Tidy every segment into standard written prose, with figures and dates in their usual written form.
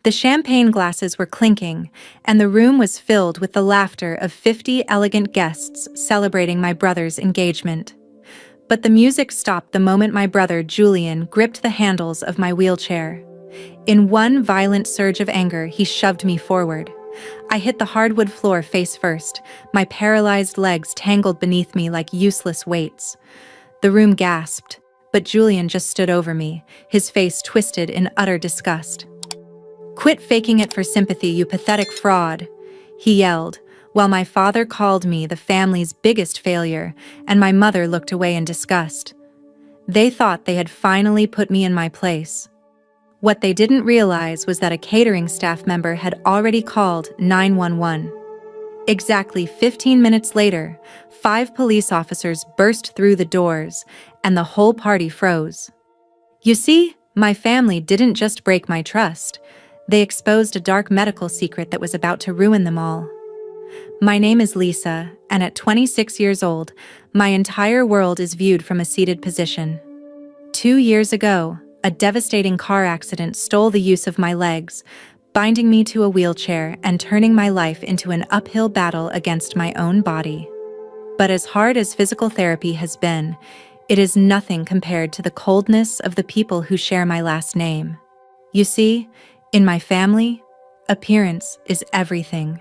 The champagne glasses were clinking, and the room was filled with the laughter of 50 elegant guests celebrating my brother's engagement. But the music stopped the moment my brother, Julian, gripped the handles of my wheelchair. In one violent surge of anger, he shoved me forward. I hit the hardwood floor face first, my paralyzed legs tangled beneath me like useless weights. The room gasped, but Julian just stood over me, his face twisted in utter disgust. "Quit faking it for sympathy, you pathetic fraud," he yelled, while my father called me the family's biggest failure, and my mother looked away in disgust. They thought they had finally put me in my place. What they didn't realize was that a catering staff member had already called 911. Exactly 15 minutes later, 5 police officers burst through the doors, and the whole party froze. You see, my family didn't just break my trust. They exposed a dark medical secret that was about to ruin them all. My name is Lisa, and at 26 years old, my entire world is viewed from a seated position. 2 years ago, a devastating car accident stole the use of my legs, binding me to a wheelchair and turning my life into an uphill battle against my own body. But as hard as physical therapy has been, it is nothing compared to the coldness of the people who share my last name. You see, in my family, appearance is everything.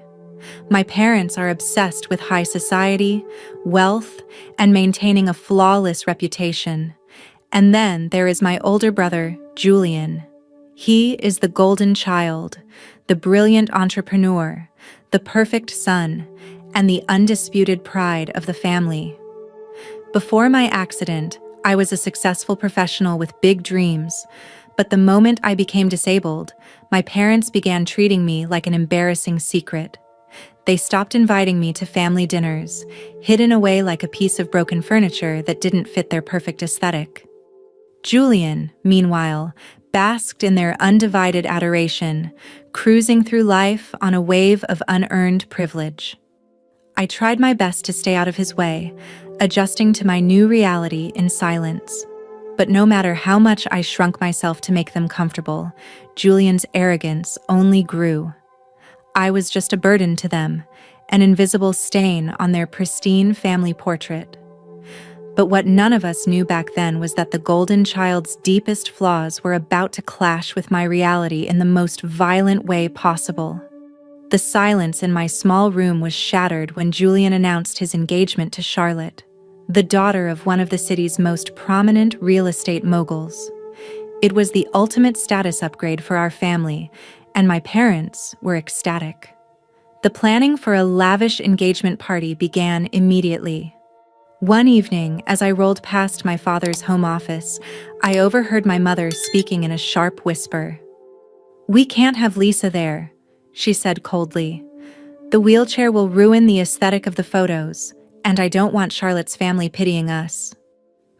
My parents are obsessed with high society, wealth, and maintaining a flawless reputation. And then there is my older brother, Julian. He is the golden child, the brilliant entrepreneur, the perfect son, and the undisputed pride of the family. Before my accident, I was a successful professional with big dreams. But the moment I became disabled, my parents began treating me like an embarrassing secret. They stopped inviting me to family dinners, hidden away like a piece of broken furniture that didn't fit their perfect aesthetic. Julian, meanwhile, basked in their undivided adoration, cruising through life on a wave of unearned privilege. I tried my best to stay out of his way, adjusting to my new reality in silence. But no matter how much I shrunk myself to make them comfortable, Julian's arrogance only grew. I was just a burden to them, an invisible stain on their pristine family portrait. But what none of us knew back then was that the golden child's deepest flaws were about to clash with my reality in the most violent way possible. The silence in my small room was shattered when Julian announced his engagement to Charlotte, the daughter of one of the city's most prominent real estate moguls. It was the ultimate status upgrade for our family, and my parents were ecstatic. The planning for a lavish engagement party began immediately. One evening, as I rolled past my father's home office, I overheard my mother speaking in a sharp whisper. "We can't have Lisa there," she said coldly. "The wheelchair will ruin the aesthetic of the photos, and I don't want Charlotte's family pitying us."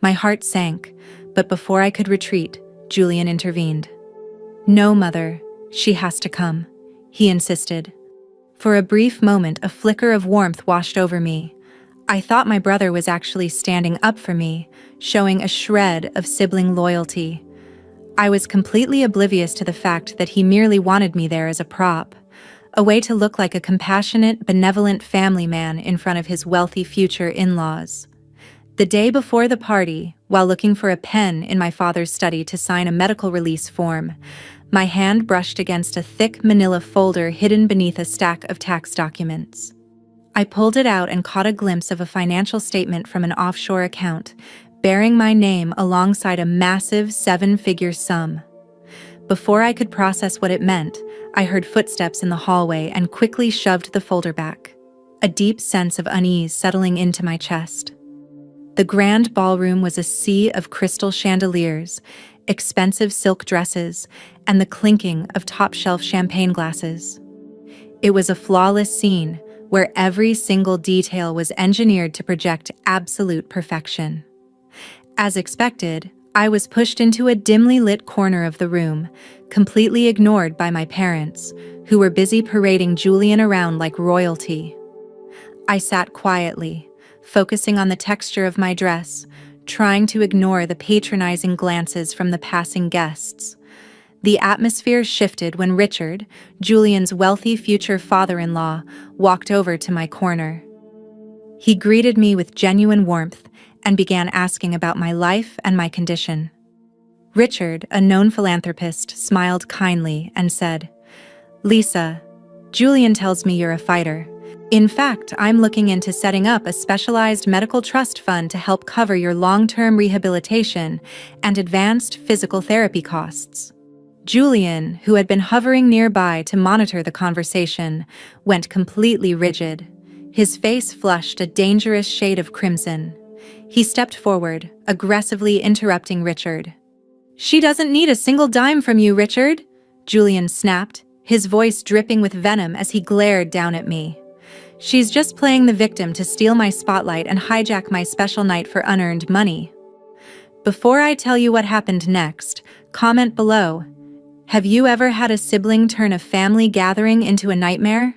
My heart sank, but before I could retreat, Julian intervened. "No, Mother, she has to come," he insisted. For a brief moment, a flicker of warmth washed over me. I thought my brother was actually standing up for me, showing a shred of sibling loyalty. I was completely oblivious to the fact that he merely wanted me there as a prop, a way to look like a compassionate, benevolent family man in front of his wealthy future in-laws. The day before the party, while looking for a pen in my father's study to sign a medical release form, my hand brushed against a thick manila folder hidden beneath a stack of tax documents. I pulled it out and caught a glimpse of a financial statement from an offshore account, bearing my name alongside a massive 7-figure sum. Before I could process what it meant, I heard footsteps in the hallway and quickly shoved the folder back, a deep sense of unease settling into my chest. The grand ballroom was a sea of crystal chandeliers, expensive silk dresses, and the clinking of top-shelf champagne glasses. It was a flawless scene where every single detail was engineered to project absolute perfection. As expected, I was pushed into a dimly lit corner of the room, completely ignored by my parents, who were busy parading Julian around like royalty. I sat quietly, focusing on the texture of my dress, trying to ignore the patronizing glances from the passing guests. The atmosphere shifted when Richard, Julian's wealthy future father-in-law, walked over to my corner. He greeted me with genuine warmth and began asking about my life and my condition. Richard, a known philanthropist, smiled kindly and said, "Lisa, Julian tells me you're a fighter. In fact, I'm looking into setting up a specialized medical trust fund to help cover your long-term rehabilitation and advanced physical therapy costs." Julian, who had been hovering nearby to monitor the conversation, went completely rigid. His face flushed a dangerous shade of crimson. He stepped forward, aggressively interrupting Richard. "She doesn't need a single dime from you, Richard," Julian snapped, his voice dripping with venom as he glared down at me. "She's just playing the victim to steal my spotlight and hijack my special night for unearned money." Before I tell you what happened next, comment below. Have you ever had a sibling turn a family gathering into a nightmare?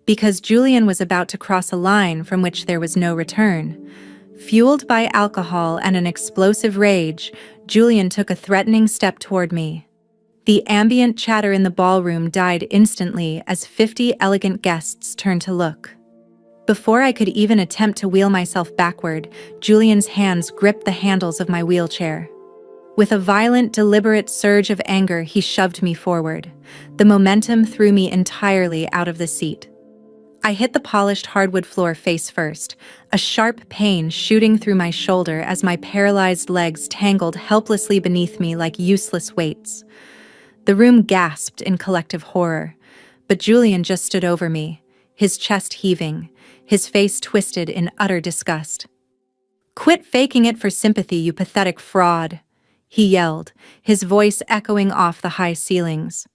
Because Julian was about to cross a line from which there was no return. Fueled by alcohol and an explosive rage, Julian took a threatening step toward me. The ambient chatter in the ballroom died instantly as 50 elegant guests turned to look. Before I could even attempt to wheel myself backward, Julian's hands gripped the handles of my wheelchair. With a violent, deliberate surge of anger, he shoved me forward. The momentum threw me entirely out of the seat. I hit the polished hardwood floor face first, a sharp pain shooting through my shoulder as my paralyzed legs tangled helplessly beneath me like useless weights. The room gasped in collective horror, but Julian just stood over me, his chest heaving, his face twisted in utter disgust. "Quit faking it for sympathy, you pathetic fraud," he yelled, his voice echoing off the high ceilings.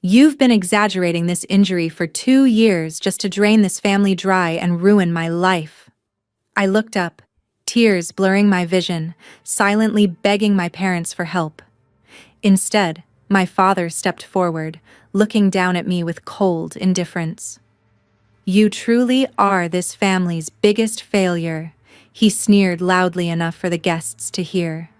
"You've been exaggerating this injury for 2 years just to drain this family dry and ruin my life." I looked up, tears blurring my vision, silently begging my parents for help. Instead, my father stepped forward, looking down at me with cold indifference. "You truly are this family's biggest failure," he sneered loudly enough for the guests to hear.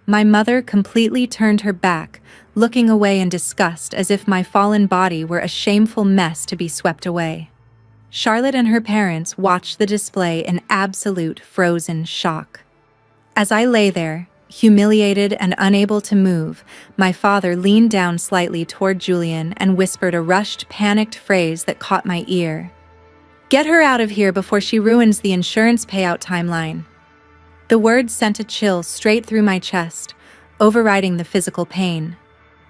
My mother completely turned her back, looking away in disgust as if my fallen body were a shameful mess to be swept away. Charlotte and her parents watched the display in absolute frozen shock. As I lay there, humiliated and unable to move, my father leaned down slightly toward Julian and whispered a rushed, panicked phrase that caught my ear. "Get her out of here before she ruins the insurance payout timeline." The words sent a chill straight through my chest, overriding the physical pain.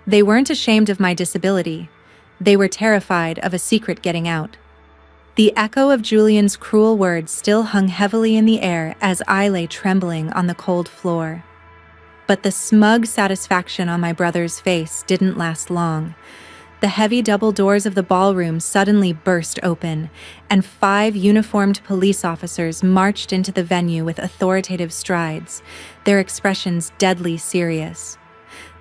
They weren't ashamed of my disability. They were terrified of a secret getting out. The echo of Julian's cruel words still hung heavily in the air as I lay trembling on the cold floor. But the smug satisfaction on my brother's face didn't last long. The heavy double doors of the ballroom suddenly burst open, and 5 uniformed police officers marched into the venue with authoritative strides, their expressions deadly serious.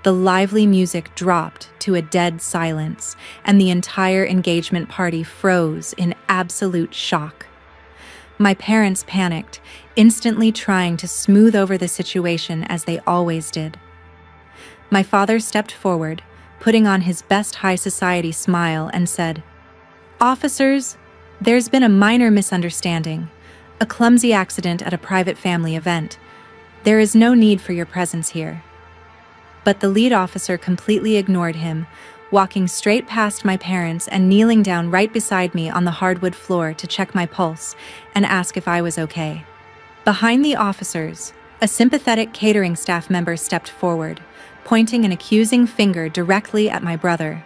The lively music dropped to a dead silence, and the entire engagement party froze in absolute shock. My parents panicked, instantly trying to smooth over the situation as they always did. My father stepped forward, putting on his best high society smile, and said, "Officers, there's been a minor misunderstanding, a clumsy accident at a private family event. There is no need for your presence here." But the lead officer completely ignored him, walking straight past my parents and kneeling down right beside me on the hardwood floor to check my pulse and ask if I was okay. Behind the officers, a sympathetic catering staff member stepped forward, pointing an accusing finger directly at my brother.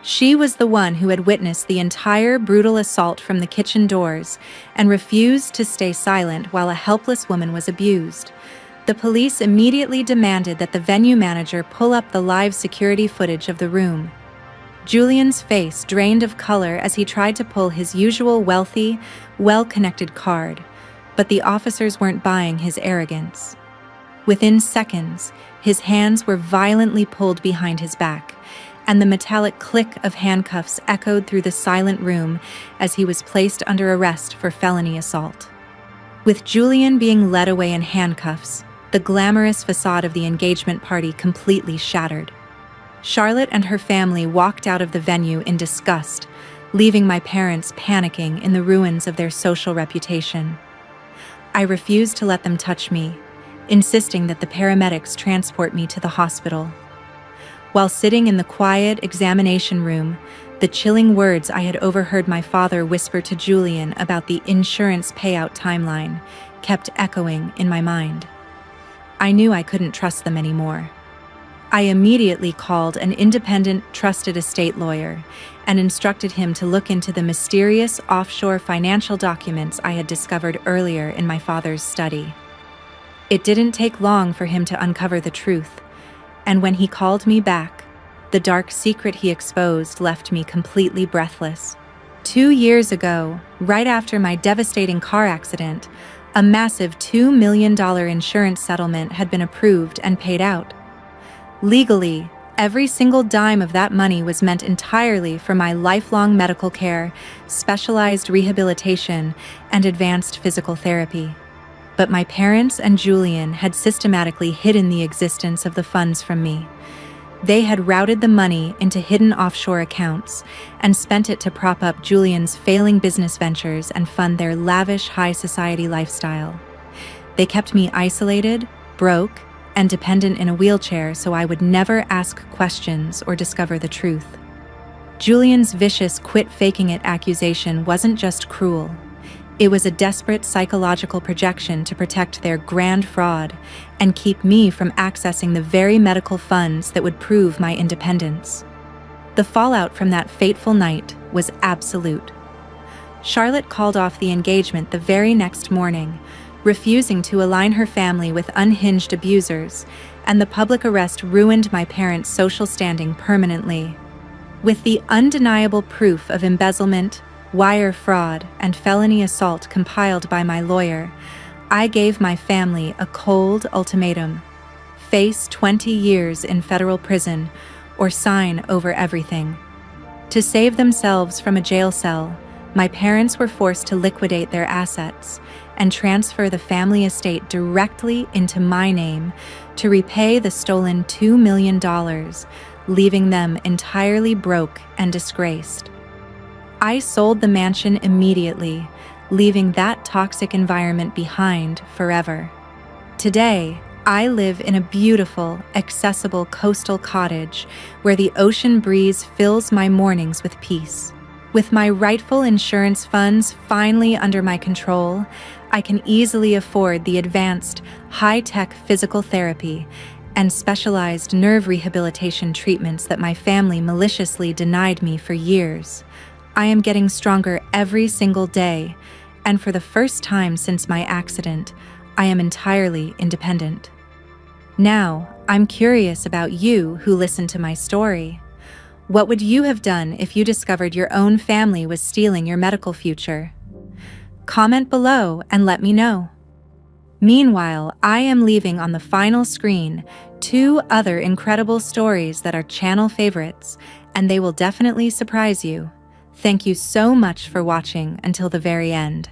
She was the one who had witnessed the entire brutal assault from the kitchen doors and refused to stay silent while a helpless woman was abused. The police immediately demanded that the venue manager pull up the live security footage of the room. Julian's face drained of color as he tried to pull his usual wealthy, well-connected card, but the officers weren't buying his arrogance. Within seconds, his hands were violently pulled behind his back, and the metallic click of handcuffs echoed through the silent room as he was placed under arrest for felony assault. With Julian being led away in handcuffs, the glamorous facade of the engagement party completely shattered. Charlotte and her family walked out of the venue in disgust, leaving my parents panicking in the ruins of their social reputation. I refused to let them touch me, insisting that the paramedics transport me to the hospital. While sitting in the quiet examination room, the chilling words I had overheard my father whisper to Julian about the insurance payout timeline kept echoing in my mind. I knew I couldn't trust them anymore. I immediately called an independent, trusted estate lawyer and instructed him to look into the mysterious offshore financial documents I had discovered earlier in my father's study. It didn't take long for him to uncover the truth, and when he called me back, the dark secret he exposed left me completely breathless. 2 years ago, right after my devastating car accident, a massive $2 million insurance settlement had been approved and paid out. Legally, every single dime of that money was meant entirely for my lifelong medical care, specialized rehabilitation, and advanced physical therapy. But my parents and Julian had systematically hidden the existence of the funds from me. They had routed the money into hidden offshore accounts and spent it to prop up Julian's failing business ventures and fund their lavish high society lifestyle. They kept me isolated, broke, and dependent in a wheelchair so I would never ask questions or discover the truth. Julian's vicious quit-faking-it accusation wasn't just cruel. It was a desperate psychological projection to protect their grand fraud and keep me from accessing the very medical funds that would prove my independence. The fallout from that fateful night was absolute. Charlotte called off the engagement the very next morning, refusing to align her family with unhinged abusers, and the public arrest ruined my parents' social standing permanently. With the undeniable proof of embezzlement, wire fraud, and felony assault compiled by my lawyer, I gave my family a cold ultimatum: face 20 years in federal prison or sign over everything. To save themselves from a jail cell, my parents were forced to liquidate their assets and transfer the family estate directly into my name to repay the stolen $2 million, leaving them entirely broke and disgraced. I sold the mansion immediately, leaving that toxic environment behind forever. Today, I live in a beautiful, accessible coastal cottage where the ocean breeze fills my mornings with peace. With my rightful insurance funds finally under my control, I can easily afford the advanced, high-tech physical therapy and specialized nerve rehabilitation treatments that my family maliciously denied me for years. I am getting stronger every single day, and for the first time since my accident, I am entirely independent. Now, I'm curious about you who listened to my story. What would you have done if you discovered your own family was stealing your medical future? Comment below and let me know. Meanwhile, I am leaving on the final screen 2 other incredible stories that are channel favorites, and they will definitely surprise you. Thank you so much for watching until the very end.